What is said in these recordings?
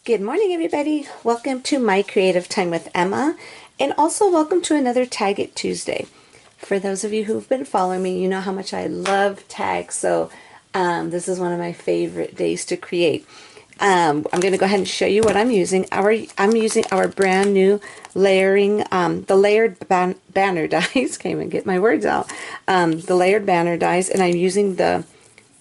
Good morning, everybody. Welcome to My Creative Time with Emma, and also welcome to another Tag It Tuesday. For those of you who've been following me, you know how much I love tags, so this is one of my favorite days to create. I'm going to go ahead and show you what I'm using. I'm using our brand new layering, the layered banner dies. Can't even get my words out. The layered banner dies, and I'm using the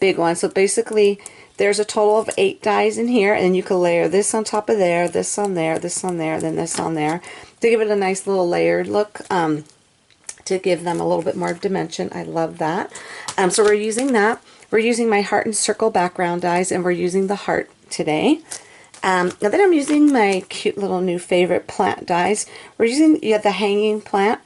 big one. So basically, there's a total of 8 dies in here, and you can layer this on top of there, this on there, this on there, then this on there to give it a nice little layered look, to give them a little bit more dimension. I love that. So we're using that. We're using my heart and circle background dies, and we're using the heart today. And then I'm using my cute little new favorite plant dies. We're using the hanging plant,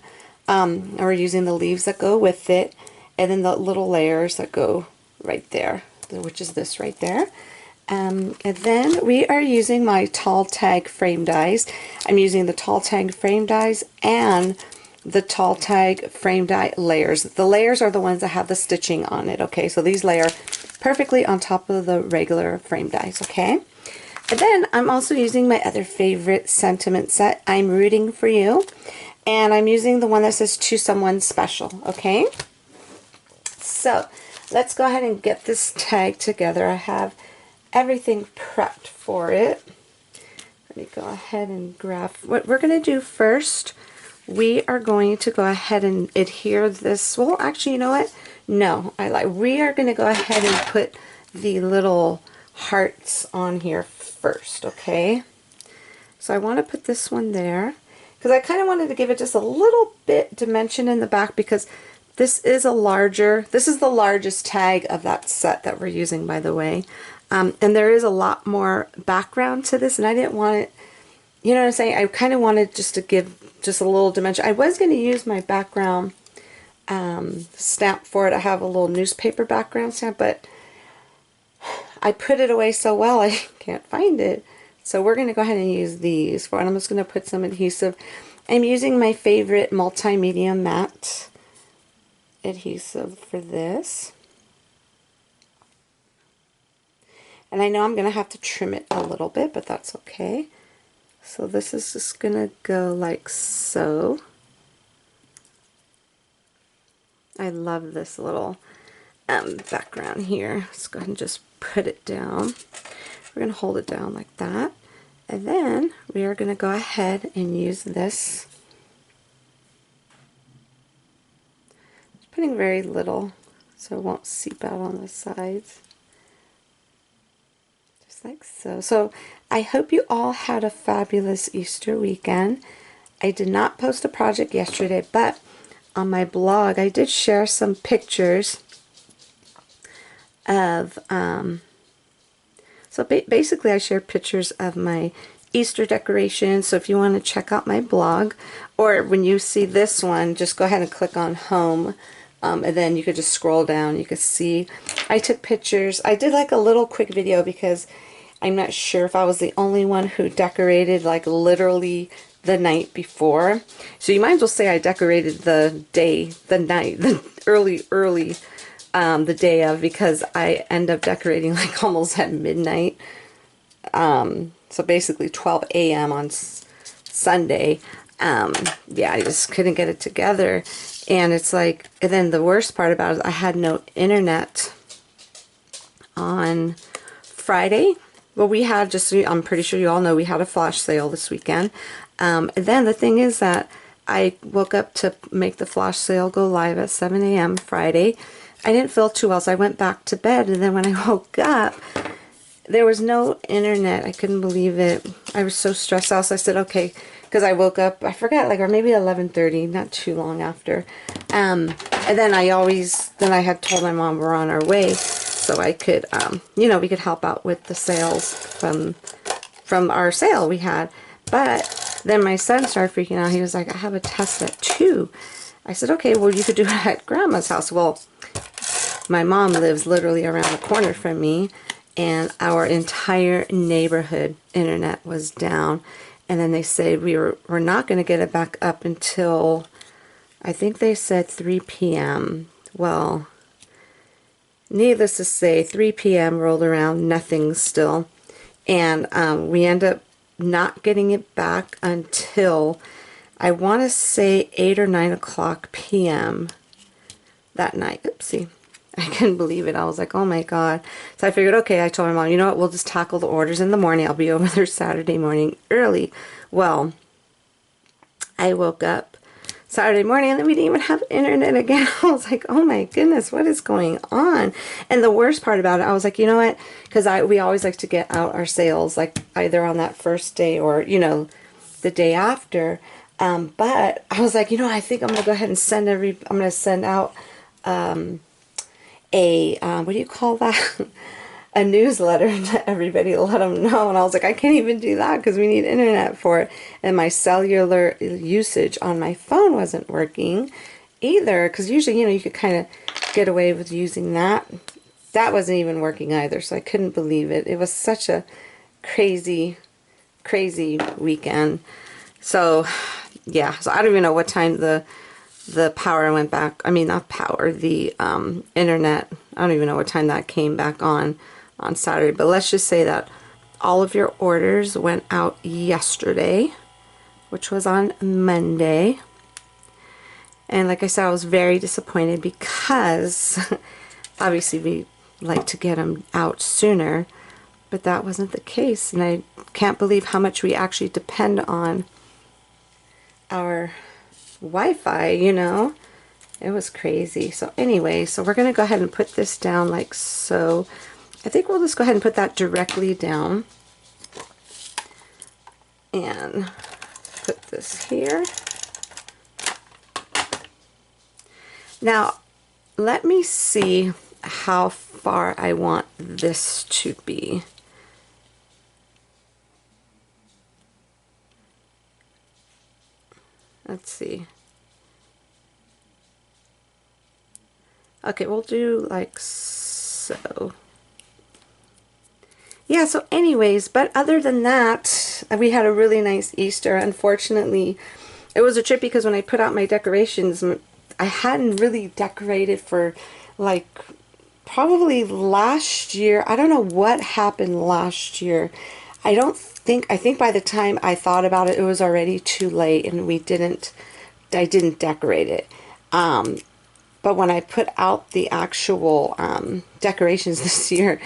and we're using the leaves that go with it, and then the little layers that go right there, which is this right there. And then we are using my tall tag frame dies. I'm using the tall tag frame dies and the tall tag frame die layers. The layers are the ones that have the stitching on it, okay? So these layer perfectly on top of the regular frame dies, okay? And then I'm also using my other favorite sentiment set, I'm Rooting for You. And I'm using the one that says To Someone Special, okay? So let's go ahead and get this tag together. I have everything prepped for it. Let me go ahead and grab what we're going to do first. We are going to go ahead and adhere this. Well, actually, you know what? No, we are going to go ahead and put the little hearts on here first, okay? So I want to put this one there because I kind of wanted to give it just a little bit dimension in the back, because this is the largest tag of that set that we're using, by the way. And there is a lot more background to this, and I didn't want it, you know what I'm saying? I kind of wanted just to give just a little dimension. I was going to use my background stamp for it. I have a little newspaper background stamp, but I put it away so well I can't find it. So we're going to go ahead and use these for it. I'm just going to put some adhesive. I'm using my favorite multimedia matte adhesive for this, and I know I'm gonna have to trim it a little bit, but that's okay. So this is just gonna go like so. I love this little background here. Let's go ahead and just put it down. We're gonna hold it down like that, and then we are gonna go ahead and use this. Putting very little so it won't seep out on the sides. Just like so. So I hope you all had a fabulous Easter weekend. I did not post a project yesterday, but on my blog I did share some pictures of, basically I shared pictures of my Easter decorations. So if you want to check out my blog, or when you see this one, just go ahead and click on home. And then you could just scroll down. You could see I took pictures. I did like a little quick video because I'm not sure if I was the only one who decorated like literally the night before. So you might as well say I decorated the day of, because I end up decorating like almost at midnight. So basically 12 a.m. on Sunday. Yeah, I just couldn't get it together. And it's like, and then the worst part about it is I had no internet on Friday. Well, we had just, I'm pretty sure you all know, we had a flash sale this weekend. And then the thing is that I woke up to make the flash sale go live at 7 a.m. Friday. I didn't feel too well, so I went back to bed. And then when I woke up, there was no internet. I couldn't believe it. I was so stressed out. So I said, okay, because I woke up, I forgot, like, or maybe 11:30, not too long after. And then I had told my mom we're on our way, so I could, you know, we could help out with the sales from our sale we had. But then my son started freaking out. He was like, I have a test at 2. I said, okay, well, you could do it at Grandma's house. Well, my mom lives literally around the corner from me, and our entire neighborhood internet was down. And then they said we're not going to get it back up until, I think they said 3 p.m. Well, needless to say, 3 p.m. rolled around, nothing still. And we end up not getting it back until, I want to say 8 or 9 o'clock p.m. that night. Oopsie. I couldn't believe it. I was like, oh my God. So I figured, okay, I told my mom, you know what, we'll just tackle the orders in the morning. I'll be over there Saturday morning early. Well, I woke up Saturday morning and then we didn't even have internet again. I was like, oh my goodness, what is going on? And the worst part about it, I was like, you know what, because we always like to get out our sales like either on that first day or, you know, the day after. But I was like, you know, I think I'm going to go ahead and I'm going to send out what do you call that? A newsletter to everybody to let them know. And I was like, I can't even do that because we need internet for it. And my cellular usage on my phone wasn't working either, because usually, you know, you could kind of get away with using that. That wasn't even working either, so I couldn't believe it. It was such a crazy weekend. So yeah, so I don't even know what time the power went back. I mean, not power, the internet. I don't even know what time that came back on Saturday. But let's just say that all of your orders went out yesterday, which was on Monday. And like I said, I was very disappointed because obviously we like to get them out sooner, but that wasn't the case. And I can't believe how much we actually depend on our Wi-Fi, you know. It was crazy. So anyway, so we're going to go ahead and put this down like so. I think we'll just go ahead and put that directly down and put this here. Now, let me see how far I want this to be. Let's see. Okay, we'll do like so. Yeah, so anyways, but other than that, we had a really nice Easter. Unfortunately, it was a trip because when I put out my decorations, I hadn't really decorated for like probably last year. I don't know what happened last year. I think by the time I thought about it, it was already too late and I didn't decorate it. But when I put out the actual decorations this year,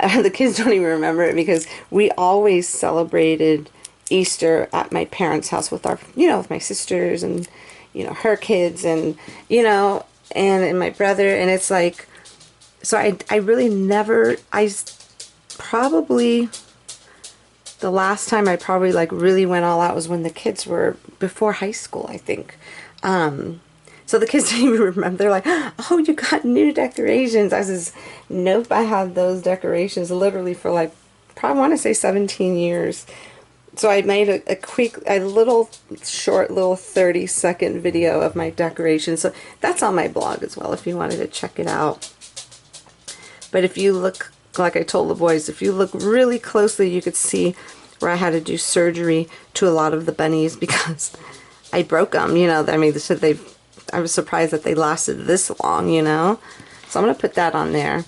the kids don't even remember it because we always celebrated Easter at my parents' house with with my sisters and, her kids and, and my brother. And it's like, so I really never, probably, the last time I probably like really went all out was when the kids were before high school, I think. So the kids didn't even remember. They're like, oh, you got new decorations. I says, nope, I had those decorations literally for like, probably want to say 17 years. So I made a little short, little 30-second video of my decorations. So that's on my blog as well if you wanted to check it out. But if you look, like I told the boys, if you look really closely, you could see where I had to do surgery to a lot of the bunnies because I broke them, I mean, they said I was surprised that they lasted this long, So I'm going to put that on there.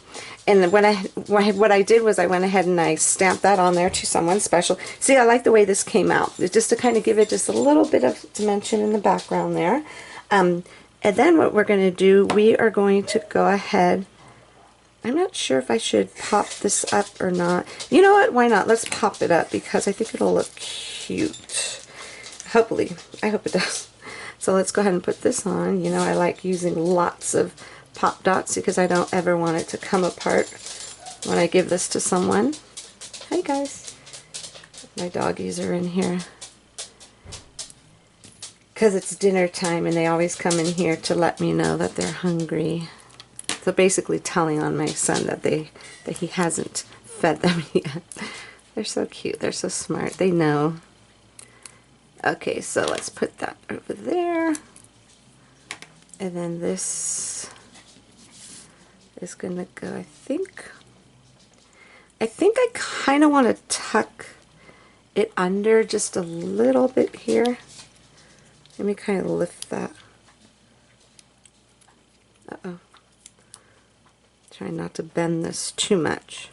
And what I did was I went ahead and I stamped that on there to someone special. See, I like the way this came out. Just to kind of give it just a little bit of dimension in the background there. And then what we're going to do, we are going to go ahead. I'm not sure if I should pop this up or not. You know what? Why not? Let's pop it up because I think it'll look cute. Hopefully. I hope it does. So let's go ahead and put this on. I like using lots of pop dots because I don't ever want it to come apart when I give this to someone. Hi guys. My doggies are in here. Because it's dinner time and they always come in here to let me know that they're hungry. So basically telling on my son that he hasn't fed them yet. They're so cute. They're so smart. They know. Okay, so let's put that over there. And then this is going to go, I think I kind of want to tuck it under just a little bit here. Let me kind of lift that. Uh-oh. Try not to bend this too much.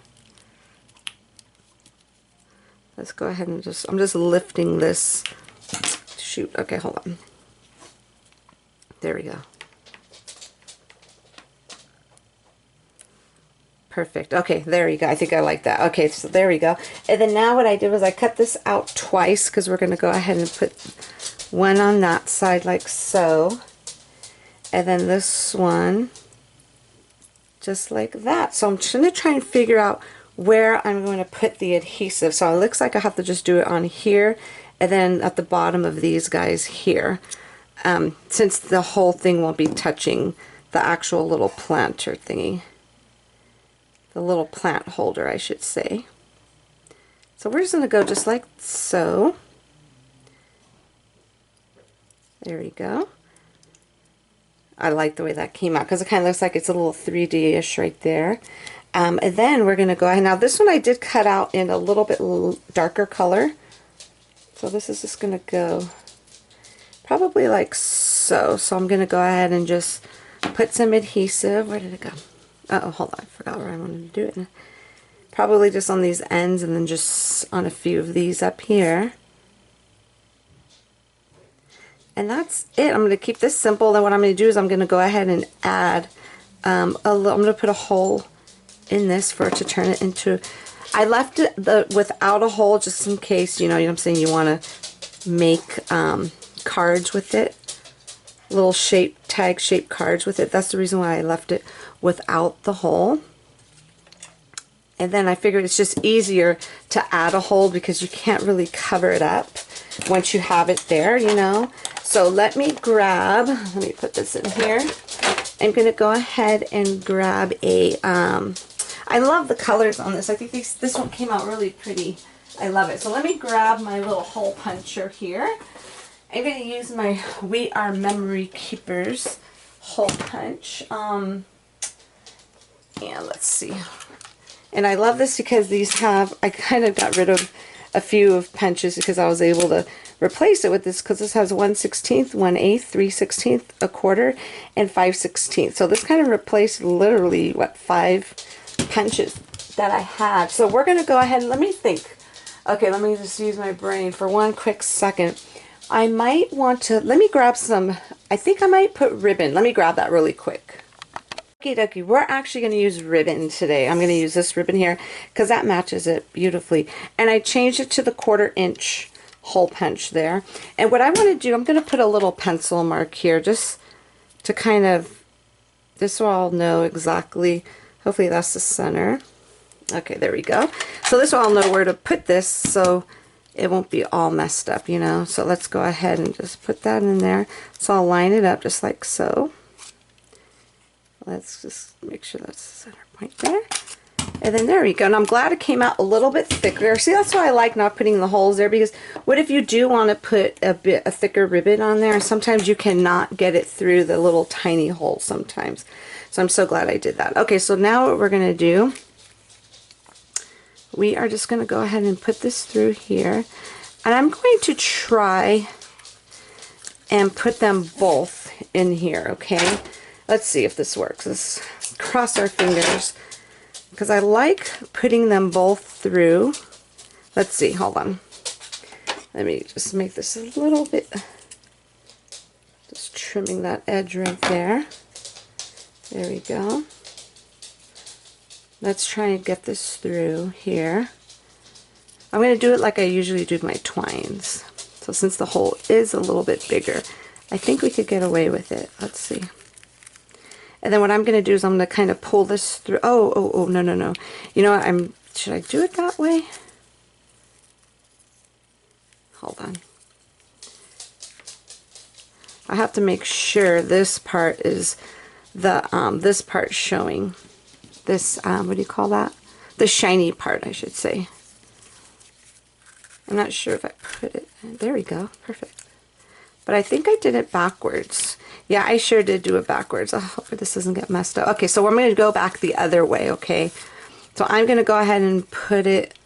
Let's go ahead and I'm just lifting this. Shoot, okay, hold on. There we go. Perfect. Okay, there you go. I think I like that. Okay, so there we go. And then now what I did was I cut this out twice because we're going to go ahead and put one on that side like so. And then this one just like that. So I'm just going to try and figure out where I'm going to put the adhesive. So it looks like I have to just do it on here and then at the bottom of these guys here. Since the whole thing won't be touching the actual little planter thingy. The little plant holder, I should say. So we're just going to go just like so. There we go. I like the way that came out because it kind of looks like it's a little 3D-ish right there. And then we're going to go ahead. Now this one I did cut out in a little bit darker color. So this is just going to go probably like so. So I'm going to go ahead and just put some adhesive. Where did it go? Uh-oh, hold on. I forgot where I wanted to do it. Probably just on these ends and then just on a few of these up here. And that's it. I'm going to keep this simple. Then what I'm going to do is I'm going to go ahead and add I'm going to put a hole in this for it to turn it into. I left it without a hole just in case, you know what I'm saying, you want to make cards with it. Little tag shape cards with it. That's the reason why I left it without the hole. And then I figured it's just easier to add a hole because you can't really cover it up once you have it there, you know. So let me put this in here. I'm going to go ahead and grab a, I love the colors on this. I think this one came out really pretty. I love it. So let me grab my little hole puncher here. I'm going to use my We Are Memory Keepers hole punch. And let's see. And I love this because I kind of got rid of a few of punches because I was able to replace it with this because this has 1/16, 1/8, 3/16, 1/4, and 5/16. So this kind of replaced literally, what, 5 punches that I had. So we're going to go ahead and let me think. Okay, let me just use my brain for one quick second. I might want to, let me grab some, I think I might put ribbon. Let me grab that really quick. Okie dokie, we're actually going to use ribbon today. I'm going to use this ribbon here because that matches it beautifully. And I changed it to the 1/4 inch hole punch there. And what I want to do, I'm going to put a little pencil mark here just to kind of, this will all know exactly, hopefully that's the center. Okay, there we go. So this will all know where to put this so it won't be all messed up, you know. So let's go ahead and just put that in there. So I'll line it up just like so. Let's just make sure that's the center point there. And then there we go. And I'm glad it came out a little bit thicker. See, that's why I like not putting the holes there, because what if you do want to put a thicker ribbon on there? Sometimes you cannot get it through the little tiny holes sometimes. So I'm so glad I did that. Okay, so now what we're going to do, we are just going to go ahead and put this through here. And I'm going to try and put them both in here, okay? Let's see if this works. Let's cross our fingers because I like putting them both through. Let's see, hold on. Let me just make this a little bit, just trimming that edge right there. There we go. Let's try and get this through here. I'm going to do it like I usually do my twines. So since the hole is a little bit bigger, I think we could get away with it. Let's see. And then what I'm going to do is I'm going to kind of pull this through. Oh, no. You know what? Should I do it that way? Hold on. I have to make sure this part is this part showing. This, what do you call that? The shiny part, I should say. I'm not sure if I put it in. There we go. Perfect. But I think I did it backwards. Yeah, I sure did do it backwards. I hope this doesn't get messed up. Okay, so we're going to go back the other way, okay? So I'm going to go ahead and put it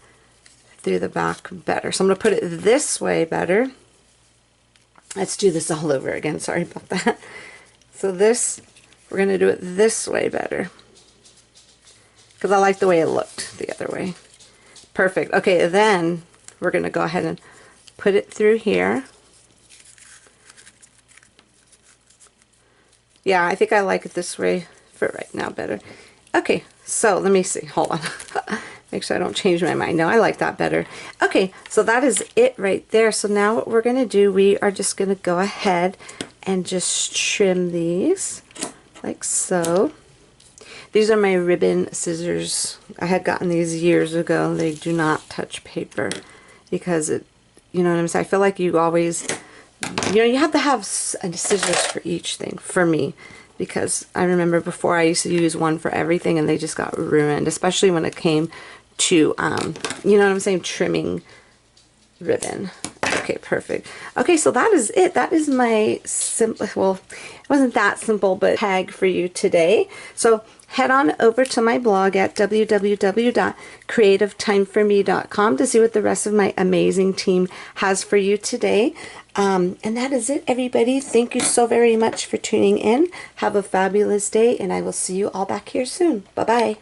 through the back better. So I'm going to put it this way better. Let's do this all over again. Sorry about that. So this, we're going to do it this way better. Because I like the way it looked the other way. Perfect. Okay, then we're going to go ahead and put it through here. Yeah, I think I like it this way for right now better. Okay, so let me see. Hold on. Make sure I don't change my mind. No, I like that better. Okay, so that is it right there. So now what we're going to do, we are just going to go ahead and just trim these like so. These are my ribbon scissors. I had gotten these years ago. They do not touch paper because it, you know what I'm saying? I feel like you always, you know, you have to have scissors for each thing, for me, because I remember before I used to use one for everything and they just got ruined, especially when it came to, you know what I'm saying, trimming ribbon. Okay, perfect. Okay, so that is it. That is my simple, well, it wasn't that simple, but tag for you today. So head on over to my blog at www.creativetimeforme.com to see what the rest of my amazing team has for you today. And that is it, everybody. Thank you so very much for tuning in. Have a fabulous day, and I will see you all back here soon. Bye-bye.